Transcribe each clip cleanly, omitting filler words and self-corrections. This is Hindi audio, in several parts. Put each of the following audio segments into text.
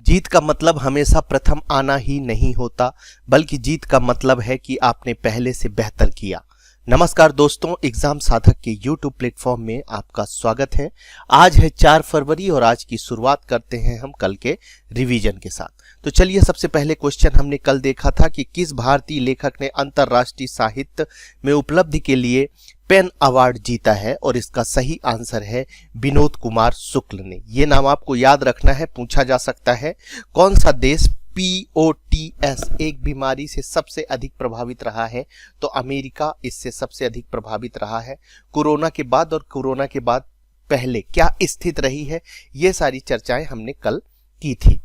जीत का मतलब हमेशा प्रथम आना ही नहीं होता, बल्कि जीत का मतलब है कि आपने पहले से बेहतर किया। नमस्कार दोस्तों, एग्जाम साधक के YouTube प्लेटफॉर्म में आपका स्वागत है। आज है 4 फरवरी और आज की शुरुआत करते हैं हम कल के रिवीजन के साथ। तो चलिए, सबसे पहले क्वेश्चन हमने कल देखा था कि किस भारतीय लेखक ने अंतर्राष्ट्रीय साहित्य में उपलब्धि के लिए पेन अवार्ड जीता है, और इसका सही आंसर है विनोद कुमार शुक्ल ने। ये नाम आपको याद रखना है, पूछा जा सकता है। कौन सा देश POTS एक बीमारी से सबसे अधिक प्रभावित रहा है? तो अमेरिका इससे सबसे अधिक प्रभावित रहा है। कोरोना के बाद और कोरोना के बाद पहले क्या स्थिति रही है, ये सारी चर्चाएं हमने कल की थी।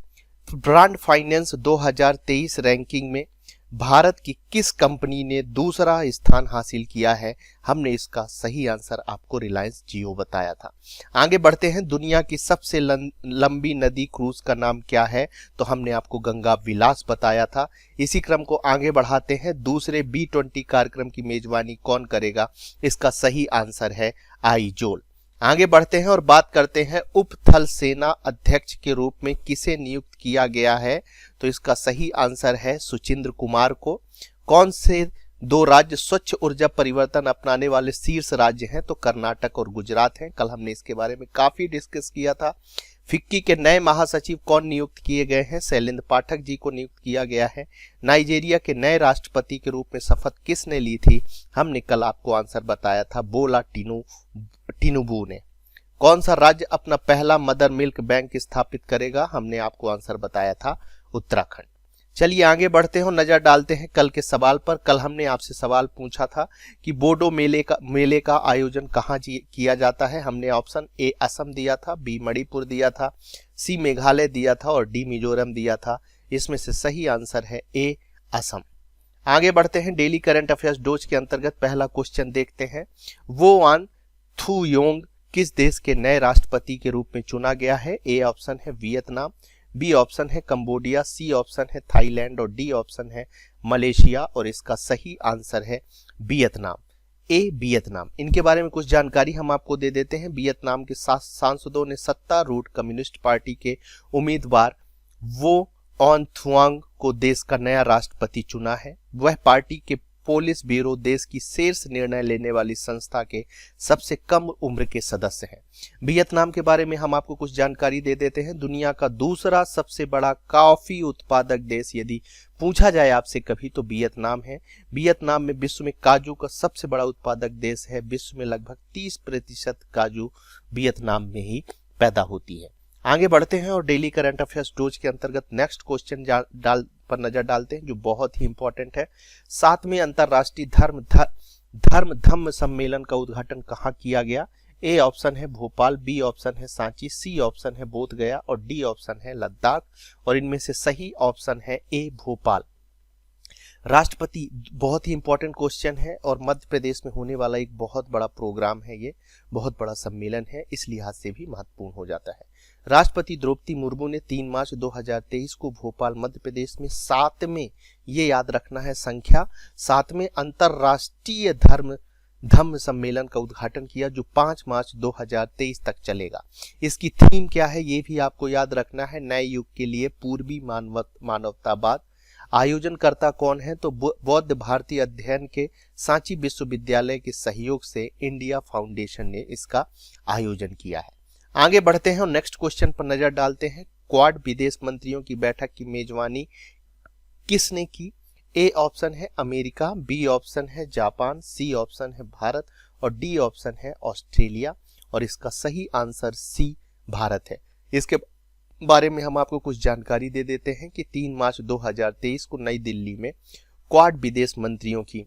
ब्रांड फाइनेंस 2023 रैंकिंग में भारत की किस कंपनी ने दूसरा स्थान हासिल किया है? हमने इसका सही आंसर आपको रिलायंस जियो बताया था। आगे बढ़ते हैं। दुनिया की सबसे लंबी नदी क्रूज का नाम क्या है? तो हमने आपको गंगा विलास बताया था। इसी क्रम को आगे बढ़ाते हैं। दूसरे B20 कार्यक्रम की मेजबानी कौन करेगा? इसका सही आंसर है आइजोल। आगे बढ़ते हैं और बात करते हैं उप थल सेना अध्यक्ष के रूप में किसे नियुक्त किया गया है? तो इसका सही आंसर है सुचिंद्र कुमार को। कौन से 2 राज्य स्वच्छ ऊर्जा परिवर्तन अपनाने वाले शीर्ष राज्य हैं? तो कर्नाटक और गुजरात हैं। कल हमने इसके बारे में काफी डिस्कस किया था। फिक्की के नए महासचिव कौन नियुक्त किए गए हैं? शैलेंद्र पाठक जी को नियुक्त किया गया है। नाइजीरिया के नए राष्ट्रपति के रूप में शपथ किसने ली थी? हमने कल आपको आंसर बताया था, बोला टिनुबू ने। कौन सा राज्य अपना पहला मदर मिल्क बैंक स्थापित करेगा? हमने आपको आंसर बताया था, उत्तराखंड। चलिए आगे बढ़ते हैं, नजर डालते हैं कल के सवाल पर। कल हमने आपसे सवाल पूछा था कि बोडो मेले का आयोजन कहाँ किया जाता है? हमने ऑप्शन A असम दिया था, B मणिपुर दिया था, C मेघालय दिया था और D मिजोरम दिया था। इसमें से सही आंसर है A असम। आगे बढ़ते हैं। डेली करंट अफेयर्स डोज के अंतर्गत पहला क्वेश्चन देखते हैं। वो आन थू योंग किस देश के नए राष्ट्रपति के रूप में चुना गया है? A ऑप्शन है वियतनाम, B ऑप्शन है कंबोडिया, C ऑप्शन है थाईलैंड और D ऑप्शन है मलेशिया, और इसका सही आंसर है वियतनाम। A Vietnam. इनके बारे में कुछ जानकारी हम आपको दे देते हैं। वियतनाम के सांसदों ने सत्तारूढ़ कम्युनिस्ट पार्टी के उम्मीदवार वो ऑन थुआंग को देश का नया राष्ट्रपति चुना है। वह पार्टी के पोलिस ब्यूरो देश की शीर्ष निर्णय लेने वाली संस्था के सबसे कम उम्र के सदस्य हैं। वियतनाम के बारे में हम आपको कुछ जानकारी दे देते हैं। दुनिया का दूसरा सबसे बड़ा कॉफी उत्पादक देश यदि पूछा जाए आपसे कभी, तो वियतनाम है। वियतनाम में विश्व में काजू का सबसे बड़ा उत्पादक देश है। विश्व में लगभग 30% काजू वियतनाम में ही पैदा होती है। आगे बढ़ते हैं और डेली करंट अफेयर्स डोज के अंतर्गत नेक्स्ट क्वेश्चन पर नजर डालते हैं, जो बहुत ही इंपॉर्टेंट है। 7वें अंतरराष्ट्रीय धम्म सम्मेलन का उद्घाटन कहाँ किया गया? A ऑप्शन है भोपाल, B ऑप्शन है सांची, C ऑप्शन है बोध गया और D ऑप्शन है लद्दाख, और इनमें से सही ऑप्शन है A भोपाल। राष्ट्रपति, बहुत ही इंपॉर्टेंट क्वेश्चन है और मध्य प्रदेश में होने वाला एक बहुत बड़ा प्रोग्राम है, ये बहुत बड़ा सम्मेलन है, इस लिहाज से भी महत्वपूर्ण हो जाता है। राष्ट्रपति द्रौपदी मुर्मू ने 3 मार्च 2023 को भोपाल मध्य प्रदेश में 7वें, ये याद रखना है संख्या, 7वें अंतरराष्ट्रीय धम्म सम्मेलन का उद्घाटन किया, जो 5 मार्च 2023 तक चलेगा। इसकी थीम क्या है ये भी आपको याद रखना है, नए युग के लिए पूर्वी मानवतावाद। आयोजनकर्ता कौन है? तो बौद्ध भारतीय अध्ययन के सांची विश्वविद्यालय के सहयोग से इंडिया फाउंडेशन ने इसका आयोजन किया है। आगे बढ़ते हैं और नेक्स्ट क्वेश्चन पर नजर डालते हैं। क्वाड विदेश मंत्रियों की बैठक की मेजबानी किसने की? A ऑप्शन है अमेरिका, B ऑप्शन है जापान, C ऑप्शन है भारत और D ऑप्शन है ऑस्ट्रेलिया, और इसका सही आंसर C भारत है। इसके बारे में हम आपको कुछ जानकारी दे देते हैं कि 3 मार्च 2023 को नई दिल्ली में क्वाड विदेश मंत्रियों की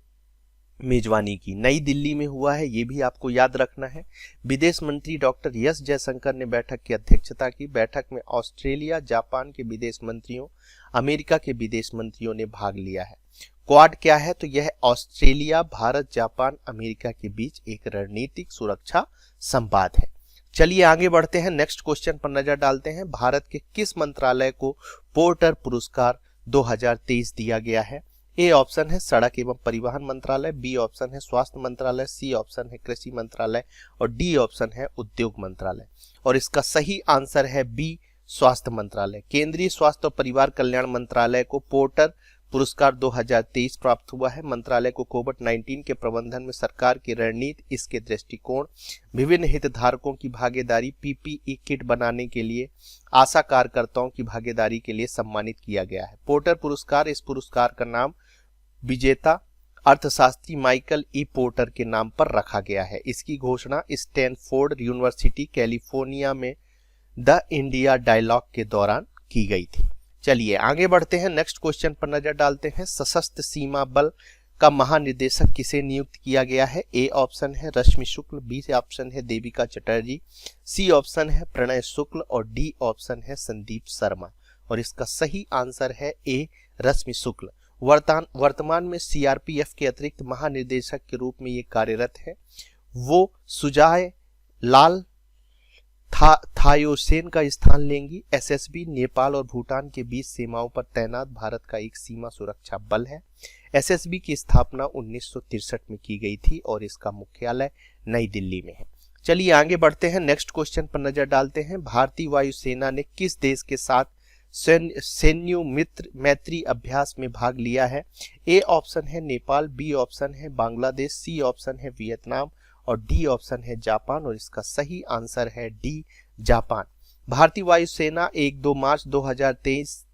मेजबानी की नई दिल्ली में हुआ है, ये भी आपको याद रखना है। विदेश मंत्री डॉक्टर एस जयशंकर ने बैठक की अध्यक्षता की। बैठक में ऑस्ट्रेलिया, जापान के विदेश मंत्रियों, अमेरिका के विदेश मंत्रियों ने भाग लिया है। क्वाड क्या है? तो यह ऑस्ट्रेलिया, भारत, जापान, अमेरिका के बीच एक रणनीतिक सुरक्षा संवाद है। चलिए आगे बढ़ते हैं, नेक्स्ट क्वेश्चन पर नजर डालते हैं। भारत के किस मंत्रालय को पोर्टर पुरस्कार 2023 दिया गया है? A ऑप्शन है सड़क एवं परिवहन मंत्रालय, B ऑप्शन है स्वास्थ्य मंत्रालय, C ऑप्शन है कृषि मंत्रालय और D ऑप्शन है उद्योग मंत्रालय, और इसका सही आंसर है B स्वास्थ्य मंत्रालय। केंद्रीय स्वास्थ्य और परिवार कल्याण मंत्रालय को पोर्टर पुरस्कार 2023 प्राप्त हुआ है। मंत्रालय को कोविड-19 के प्रबंधन में सरकार की रणनीति, इसके दृष्टिकोण, विभिन्न हितधारकों की भागीदारी, पीपीई किट बनाने के लिए आशा कार्यकर्ताओं की भागीदारी के लिए सम्मानित किया गया है। पोर्टर पुरस्कार, इस पुरस्कार का नाम विजेता अर्थशास्त्री माइकल ई पोर्टर के नाम पर रखा गया है। इसकी घोषणा स्टैनफोर्ड यूनिवर्सिटी कैलिफोर्निया में द इंडिया डायलॉग के दौरान की गई थी। चलिए आगे बढ़ते हैं, नेक्स्ट क्वेश्चन पर नजर डालते हैं। सशस्त्र सीमा बल का महानिदेशक किसे नियुक्त किया गया है? ए ऑप्शन है रश्मि शुक्ल, बी ऑप्शन है देविका चटर्जी, सी ऑप्शन है प्रणय शुक्ल और डी ऑप्शन है संदीप शर्मा। और इसका सही आंसर है ए रश्मि शुक्ल। वर्तमान में सीआरपीएफ के अतिरिक्त महानिदेशक के रूप में ये कार्यरत है। वो सुजाय लाल थायोसेन का स्थान लेंगी। एसएसबी नेपाल और भूटान के बीच सीमाओं पर तैनात भारत का एक सीमा सुरक्षा बल है। एसएसबी की स्थापना 1963 में की गई थी और इसका मुख्यालय नई दिल्ली में है। चलिए आगे बढ़ते हैं, नेक्स्ट क्वेश्चन पर नजर डालते हैं। भारतीय वायुसेना ने किस देश के साथ सैन्य मैत्री अभ्यास में भाग लिया है? ए ऑप्शन है नेपाल, बी ऑप्शन है बांग्लादेश, सी ऑप्शन है वियतनाम और डी ऑप्शन है जापान। और इसका सही आंसर है डी जापान। भारतीय वायुसेना 1-2 मार्च 2023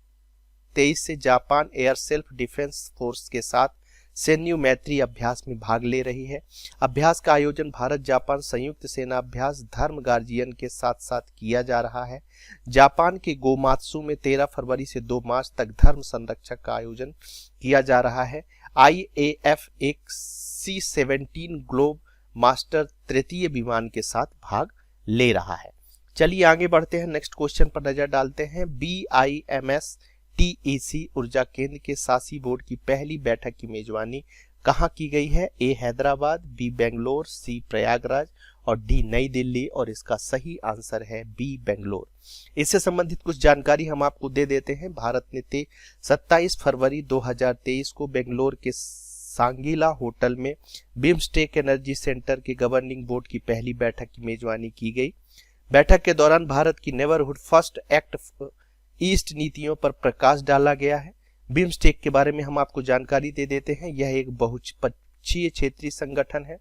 से Japan air self defence force के साथ सैन्य मैत्री अभ्यास में भाग ले रही है। अभ्यास का आयोजन भारत जापान संयुक्त सेना अभ्यास धर्म गार्जियन के साथ साथ किया जा रहा है। जापान के गोमात्सु में 13 फरवरी से 2 मार्च तक धर्म संरक्षक का आयोजन किया जा रहा है। IAF एक C-17 ग्लोब मास्टर तृतीय विमान के साथ भाग ले रहा है। चलिए आगे बढ़ते हैं, नेक्स्ट क्वेश्चन पर नजर डालते हैं। BIMSTEC ऊर्जा केंद्र के शासी बोर्ड की पहली बैठक की मेजबानी कहाँ की गई है? ए हैदराबाद, बी बेंगलोर, सी प्रयागराज और डी नई दिल्ली। और इसका सही आंसर है बी बेंगलोर। इससे संबंधित कुछ जानकारी हम आपको दे देते हैं। भारत ने 27 फरवरी 2023 को बेंगलोर के सांगीला होटल में बिम्स्टेक एनर्जी सेंटर के गवर्निंग बोर्ड की पहली बैठक की मेजबानी की गई। बैठक के दौरान भारत की नेबरहुड फर्स्ट एक्ट ईस्ट नीतियों पर प्रकाश डाला गया है। बिम्स्टेक के बारे में हम आपको जानकारी दे देते हैं। यह एक बहुपक्षीय क्षेत्रीय संगठन है।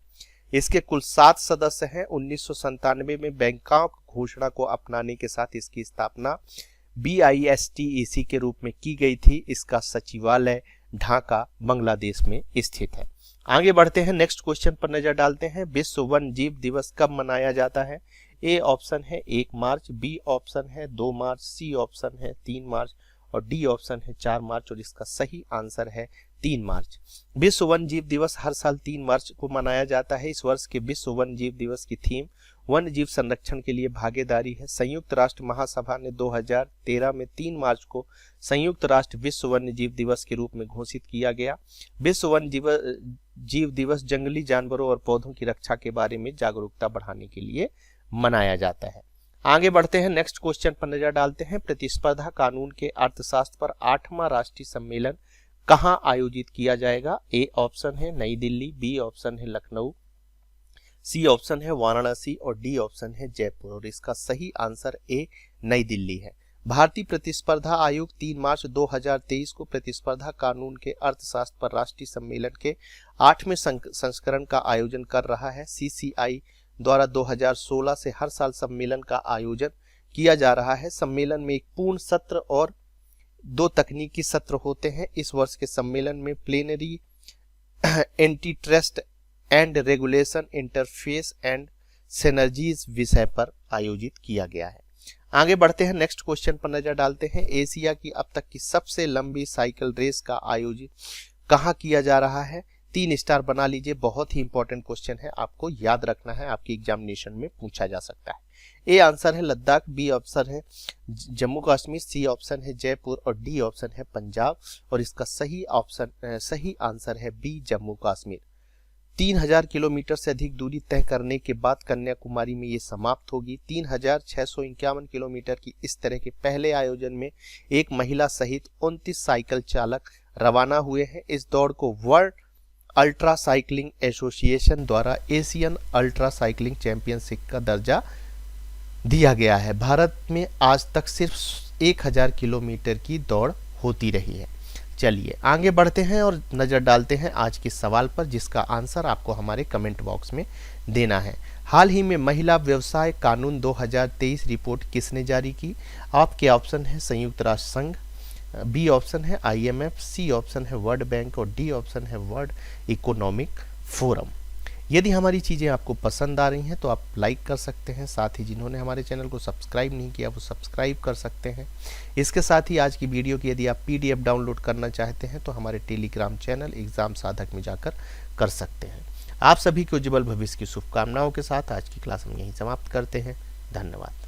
इसके कुल 7 सदस्य हैं। 1997 में बैंकॉक घोषणा को अपनाने के साथ इसकी स्थापना BISTEC के रूप में की गई थी। इसका सचिवालय ढाका बांग्लादेश में स्थित है। आगे बढ़ते हैं, नेक्स्ट क्वेश्चन पर नजर डालते हैं। विश्व वन जीव दिवस कब मनाया जाता है? ए ऑप्शन है 1 मार्च, बी ऑप्शन है 2 मार्च, सी ऑप्शन है 3 मार्च और डी ऑप्शन है 4 मार्च। और इसका सही आंसर है 3 मार्च। विश्व वन जीव दिवस हर साल 3 मार्च को मनाया जाता है। इस वर्ष के विश्व वन जीव दिवस की थीम वन जीव संरक्षण के लिए भागीदारी है। संयुक्त राष्ट्र महासभा ने 2013 में 3 मार्च को संयुक्त राष्ट्र विश्व वन्य जीव दिवस के रूप में घोषित किया गया। विश्व वन्य जीव दिवस जंगली जानवरों और पौधों की रक्षा के बारे में जागरूकता बढ़ाने के लिए मनाया जाता है। आगे बढ़ते हैं, नेक्स्ट क्वेश्चन पर नजर डालते हैं। प्रतिस्पर्धा कानून के अर्थशास्त्र पर 8वां राष्ट्रीय सम्मेलन कहाँ आयोजित किया जाएगा? ए ऑप्शन है नई दिल्ली, बी ऑप्शन है लखनऊ, सी ऑप्शन है वाराणसी और डी ऑप्शन है जयपुर। और इसका सही आंसर ए नई दिल्ली है। भारतीय प्रतिस्पर्धा आयोग 3 मार्च 2023 को प्रतिस्पर्धा कानून के अर्थशास्त्र पर राष्ट्रीय सम्मेलन के 8वें संस्करण का आयोजन कर रहा है। CCI द्वारा 2016 से हर साल सम्मेलन का आयोजन किया जा रहा है। सम्मेलन में एक पूर्ण सत्र और 2 तकनीकी सत्र होते हैं। इस वर्ष के सम्मेलन में plenary anti trust and regulation interface and synergies विषय पर आयोजित किया गया है। आगे बढ़ते हैं, नेक्स्ट क्वेश्चन पर नजर डालते हैं। एशिया की अब तक की सबसे लंबी साइकिल रेस का आयोजन कहाँ किया जा रहा है? 3 स्टार बना लीजिए, बहुत ही इंपॉर्टेंट क्वेश्चन है, आपको याद रखना है, आपकी एग्जामिनेशन में पूछा जा सकता है। ए आंसर है लद्दाख, बी ऑप्शन है जम्मू कश्मीर, सी ऑप्शन है जयपुर और डी ऑप्शन है पंजाब। और इसका सही आंसर है बी जम्मू कश्मीर। 3000 किलोमीटर से अधिक दूरी तय करने के बाद कन्याकुमारी में ये समाप्त होगी। 3651 किलोमीटर की इस तरह के पहले आयोजन में एक महिला सहित 29 साइकिल चालक रवाना हुए हैं। इस दौड़ को वर्ल्ड अल्ट्रा साइकिलिंग एसोसिएशन द्वारा एशियन अल्ट्रा साइकिलिंग चैंपियनशिप का दर्जा दिया गया है। भारत में आज तक सिर्फ 1000 किलोमीटर की दौड़ होती रही है। चलिए आगे बढ़ते हैं और नज़र डालते हैं आज के सवाल पर, जिसका आंसर आपको हमारे कमेंट बॉक्स में देना है। हाल ही में महिला व्यवसाय कानून 2023 रिपोर्ट किसने जारी की? आपके ऑप्शन है संयुक्त राष्ट्र संघ, बी ऑप्शन है IMF, सी ऑप्शन है वर्ल्ड बैंक और डी ऑप्शन है वर्ल्ड इकोनॉमिक फोरम। यदि हमारी चीज़ें आपको पसंद आ रही हैं तो आप लाइक कर सकते हैं, साथ ही जिन्होंने हमारे चैनल को सब्सक्राइब नहीं किया वो सब्सक्राइब कर सकते हैं। इसके साथ ही आज की वीडियो की यदि आप PDF डाउनलोड करना चाहते हैं तो हमारे टेलीग्राम चैनल एग्ज़ाम साधक में जाकर कर सकते हैं। आप सभी को उज्जवल भविष्य की शुभकामनाओं के साथ आज की क्लास हम यहीं समाप्त करते हैं। धन्यवाद।